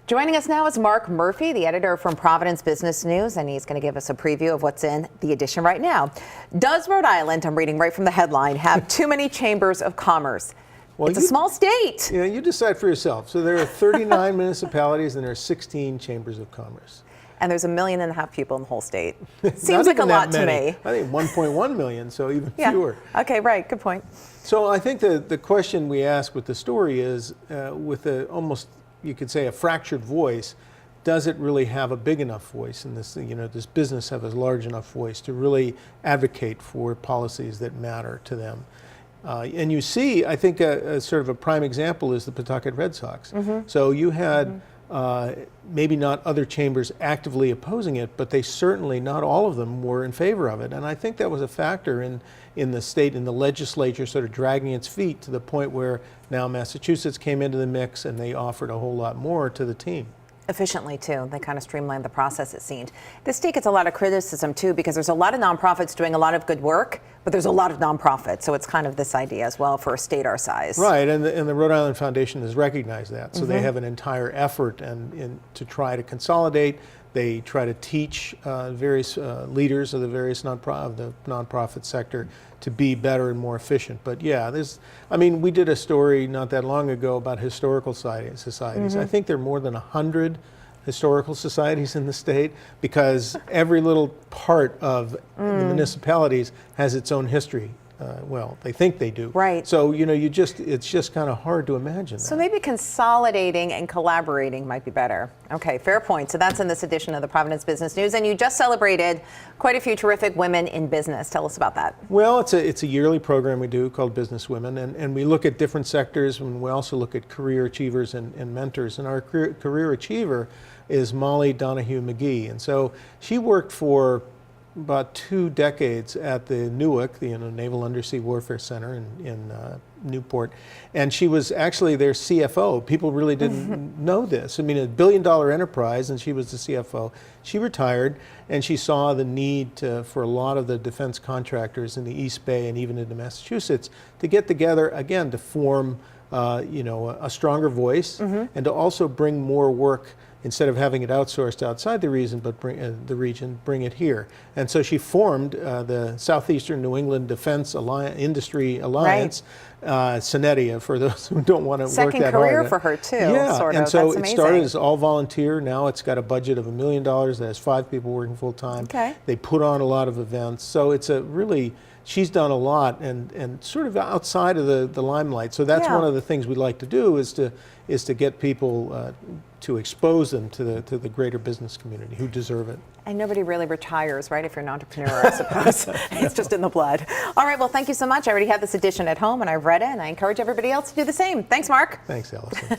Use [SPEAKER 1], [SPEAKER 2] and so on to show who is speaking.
[SPEAKER 1] Joining us now is Mark Murphy, the editor from Providence Business News, and he's going to give us a preview of what's in the edition right now. Does Rhode Island, I'm reading right from the headline, have too many chambers of commerce? Well, it's a small state.
[SPEAKER 2] Yeah, you decide for yourself. So there are 39 municipalities and there are 16 chambers of commerce.
[SPEAKER 1] And there's 1.5 million people in the whole state. Seems like a lot to me.
[SPEAKER 2] I think 1.1 million, so even fewer.
[SPEAKER 1] Okay, right, good point.
[SPEAKER 2] So I think the question we ask with the story is, with almost, you could say, a fractured voice, does it really have a big enough voice in this, this business have a large enough voice to really advocate for policies that matter to them? And you see, I think a sort of a prime example is the Pawtucket Red Sox. So you had maybe not other chambers actively opposing it, but they certainly, not all of them, were in favor of it. And I think that was a factor in the state, in the legislature sort of dragging its feet to the point where now Massachusetts came into the mix and they offered a whole lot more to the team.
[SPEAKER 1] Efficiently, too. They kind of streamlined the process, it seemed. This state gets a lot of criticism, too, because there's a lot of nonprofits doing a lot of good work, but there's a lot of nonprofits. So it's kind of this idea as well for a state our size.
[SPEAKER 2] Right, and the Rhode Island Foundation has recognized that. So they have an entire effort to try to consolidate. They try to teach various leaders of the various nonprofit sector to be better and more efficient. But yeah, we did a story not that long ago about historical societies. I think there are more than 100 historical societies in the state because every little part of the municipalities has its own history. Well, they think they do.
[SPEAKER 1] Right.
[SPEAKER 2] So, it's just kind of hard to imagine that.
[SPEAKER 1] So maybe consolidating and collaborating might be better. Okay, fair point. So that's in this edition of the Providence Business News. And you just celebrated quite a few terrific women in business. Tell us about that.
[SPEAKER 2] Well, it's a yearly program we do called Business Women. And we look at different sectors, and we also look at career achievers and mentors. And our career achiever is Molly Donahue McGee. And so she worked for about 2 decades at the NUWC, the Naval Undersea Warfare Center in Newport, and she was actually their CFO. People really didn't know this. I mean, a $1 billion enterprise, and she was the CFO. She retired, and she saw the need for a lot of the defense contractors in the East Bay and even into Massachusetts to get together again to form, a stronger voice, and to also bring more work. Instead of having it outsourced outside the region, bring it here. And so she formed the Southeastern New England Defense Industry Alliance, Synetia, for those who don't want to work that hard.
[SPEAKER 1] Second career for her, too.
[SPEAKER 2] Yeah,
[SPEAKER 1] sort of.
[SPEAKER 2] And so
[SPEAKER 1] That's
[SPEAKER 2] it started as all volunteer. Now it's got a budget of $1 million. That has 5 people working full time.
[SPEAKER 1] Okay.
[SPEAKER 2] They put on a lot of events. So it's she's done a lot and sort of outside of the limelight. So that's one of the things we like to do is to get people to expose them to the greater business community who deserve it.
[SPEAKER 1] And nobody really retires, right, if you're an entrepreneur, I suppose. It's just in the blood. All right, well, thank you so much. I already have this edition at home, and I've read it, and I encourage everybody else to do the same. Thanks, Mark.
[SPEAKER 2] Thanks, Alison.